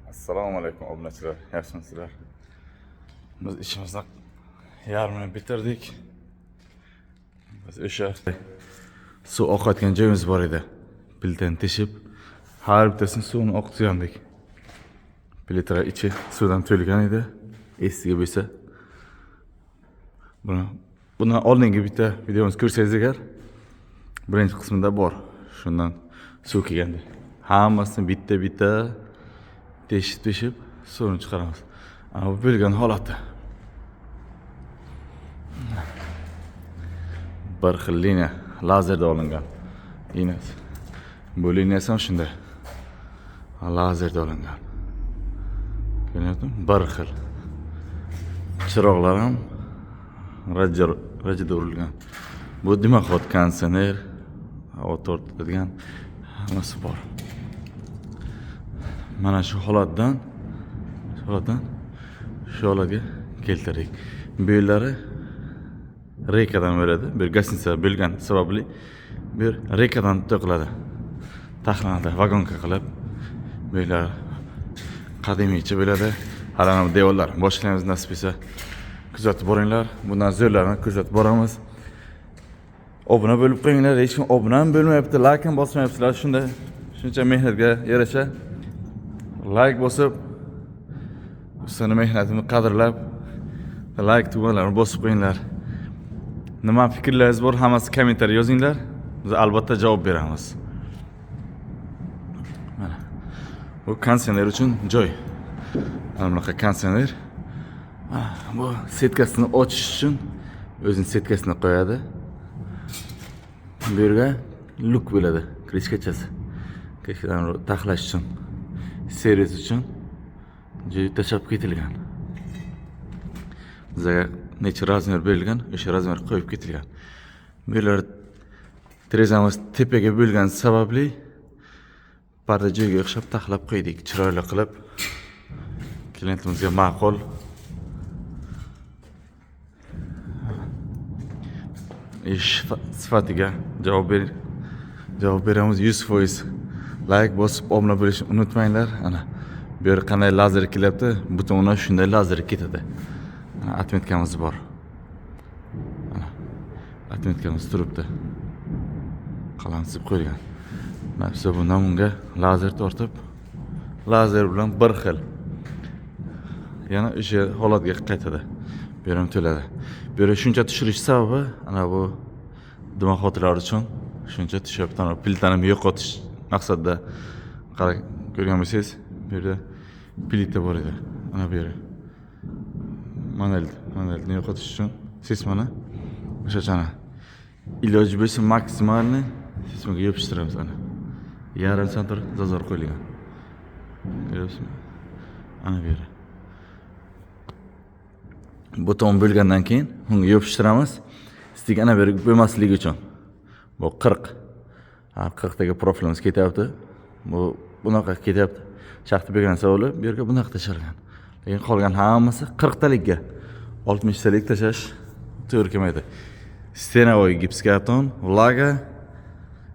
Assalomu alaykum obunachilar, yaxshimisizlar? Biz ishimizni yarmini bitirdik. Biz o'sha suv oqayotgan joyimiz bor edi. Piltani teshib, har bittasini suvni oqizgandik. Piltalar ichi suvdan to'lgan edi. Esiga bo'lsa. Bundan oldingi bitta videomizni ko'rsangiz agar, birinchi qismida bor. Shundan suv kelgandi. Hammasini bitta teshib suvni chiqaramiz. Ana bu bo'lgan holati. Bir xil liniya lazerda olingan. Liniyasi. Bu liniyasi ham shunday. Lazerda olingan. Ko'ryapsizmi? Bir xil. Chiroqlar ham rajada urilgan. Bu dimoxod konditsioner, havo tortadigan hammasi bor. Mana shu holatdan shu holatga keltirdik. Bu yerlari rekadan bo'ladi. Bir gastnitsa bo'lgan sababli bir rekadan to'qiladi. Taxlanadi vagonka qilib. Bu yerlar qadimiycha bo'ladi. Hali devorlar boshlaymiz nasib etsa. Kuzatib boringlar. Bundan zo'rlarni kuzatib boramiz. Obuna bo'lib qo'yinglar. Hech kim obuna ham bo'lmayapti, like ham bosmayapsizlar. Shuncha mehnatga yarasha like bosib, ustani mehnatini qadrlab, like tugmalarini bosib qo'yinglar. Nima fikrlaringiz bor, hammasi kommentariy yozinglar. Biz albatta javob beramiz. Mana bu konditsioner uchun joy. Mana bunaqa konditsioner. Bu setkasini ochish uchun o'zining setkasini qo'yadi. Bu yerga luk bo'ladi, krishkachasi. Krishkadan taxlash uchun, servis uchun joy tashab ketilgan. Bizga necha razmer berilgan, o'sha razmer qo'yib ketilgan. Bu yerlar terezamiz tepaga bo'lgan sababli parda joyga o'xshab taxlab qo'ydik, chiroyli qilib. Klientimizga ma'qul. Ish sifatiga javob beramiz 100%. Like bosib obuna bo'lishni unutmanglar. Ana bu yer qanday lazer kelyapti, butununa shunday lazer ketadi. Ana atmetkamiz bor. Ana atmetkamiz turibdi. Qalamsib qo'yilgan. Mana bundan bunga lazer tortib, lazer bilan bir xil. Yana o'sha holatga qaytadi. Bu yer ham to'ladi. Bu yer shuncha tushirish sababi ana bu dimoxodlar uchun shuncha tushyapti. Ana piltani yo'qotish maqsadda qarang, ko'rgan bo'lsangiz, bu yerda plita bor edi. Ana bu yer. Manelni yo'qotish uchun sesmani o'shachana iloji bo'lsa maksimalni sesmaga yopishtiramiz. Ana yarim santr zazor qo'yilgan. Ko'ryapsizmi? Ana bu yer. Buton bo'lgandan keyin unga yopishtiramiz. Stik ana berib bo'lmasligi uchun. Bu 40. 40 dagi profilimiz ketyapti. Bunaqa ketyapti. Shaxta bergan savoli bu yerga bunaqa tashalgan. Lekin qolgan hammasi 40 talikka. 60 talik tashash to'g'ri kelmaydi. Stenovoy gipskarton, vlaga,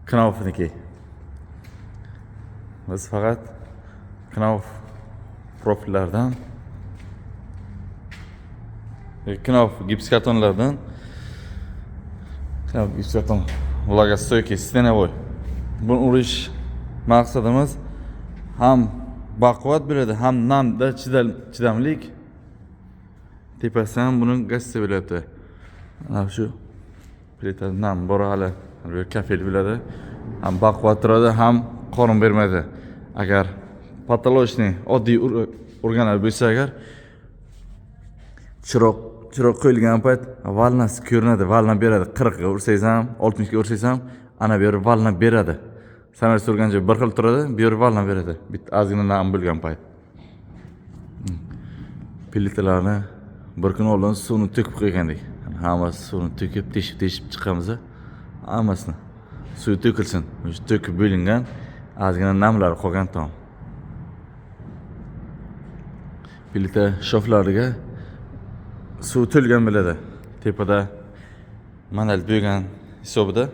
Knaufniki. Biz faqat Knauf profillardan Knauf gipskartonlardan gipskarton vlaga stoyki Stenovoy. Buni urish maqsadimiz ham baquvvat bo'ladi, ham namda chidamlik. Tepasi ham buni gazsi bo'lyapti. Mana shu plita nam bor hali, bu kafel bo'ladi. Ham baquvvat turadi, ham qorin bermaydi. Agar patolochniy oddiy urganlar bo'lsa agar chiroq qo'yilgan payt valnasi ko'rinadi, valna beradi. 40 ga ursangiz ham, 60 ga ursangiz ham ana bu yer valna beradi. Sanar surgan joy bir xil turadi, bu yer valna beradi. Bitta ozgina nam bo'lgan payt. Plitalarni bir kun oldin suvni to'kib qo'ygandik. Hammasi suvni to'kib, teshib chiqamiz. Hammasini suv to'kilsin. O'sha to'kib bo'lingan ozgina namlar qolgan tom. Plita shoflariga suv to'lgan bo'ladi. Tepada manal bo'lgan hisobida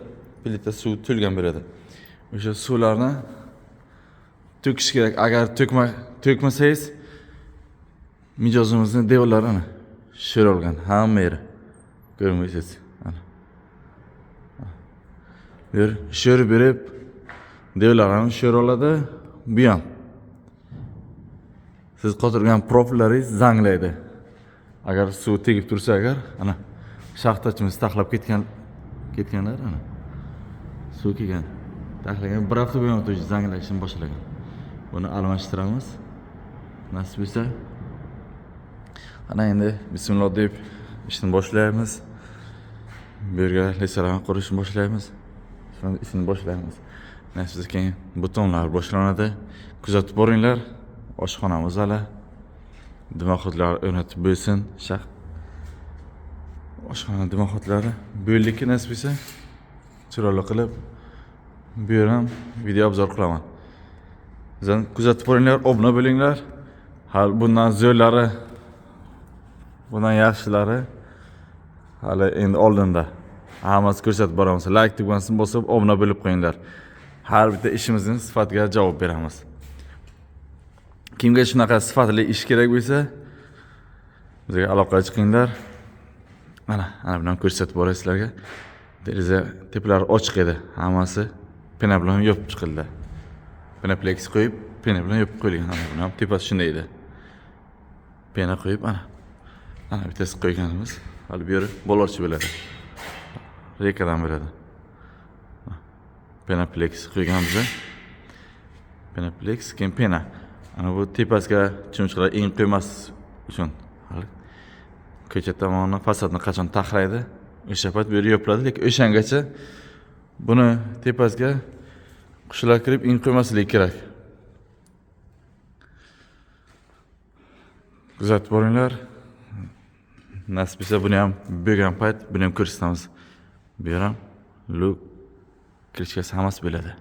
plita suv to'lgan bo'ladi. O'sha suvlarni to'kish kerak. Agar to'kmasangiz mijozimizni devorlarini sho'rolgan hamma yeri ko'rmaysiz. Mana. Bu yer sho'rib berib devorlarini sho'roladi. Bu ham siz qotirgan profillaringiz zanglaydi. Agar suv tegib tursa agar, ana shaxtachimiz taxlab ketganlar ana. Suv kelgan. Taxlagan bir hafta bo'yin o'tib zanglashni boshlagan. Buni almashtiramiz. Nasib etsa. Ana endi bismillah deb ishni boshlaymiz. Bu yerga restoran qurishni boshlaymiz. Ishni boshlaymiz. Nasib etsa keyin butonlar boshlanadi. Kuzatib boringlar. Oshxonamiz hali dimoxodlar o'rnatib bo'lsin. Oshxona dimoxodlari bo'ldiki nasib etsa chiroyli qilib bu yer ham video obzor qilaman. Sizlar kuzatib boringlar, obuna bo'linglar. Hali bundan zo'rlari, bundan yaxshilari hali endi oldinda. Hammasi ko'rsatib boramiz. Like tugmasini bosib, obuna bo'lib qo'yinglar. Har bitta ishimizning sifatiga javob beramiz. Kimga shunaqa sifatli ish kerak bo'lsa, bizga aloqaga chiqinglar. Mana bilan ko'rsatib boray sizlarga. Deraza teplari ochiq edi. Hammasi pena bilan yopib chiqildi. Penaplex qo'yib, pena bilan yopib qo'yilgan. Buni ham tepasi shunday edi. Pena qo'yib, ana bittasi qo'yganimiz. Hali bu yer bolorchi bo'ladi. Rekadan bo'ladi. Penaplex qo'yganmiz. Penaplex, keyin pena. Ana bu tepasiga chumchuqlar eng qo'ymas uchun. Ko'cha tomoni fasadni qachon taxlaydi? O'sha payt bu yer yopiladi, lekin o'shangacha buni tepasiga qushlar kirib eng qo'ymasligi kerak. Kuzatib boringlar. Nasib etsa buni ham bo'lgan payt buni ham ko'rsatamiz. Bu yer ham luk kirishga hammasi bo'ladi.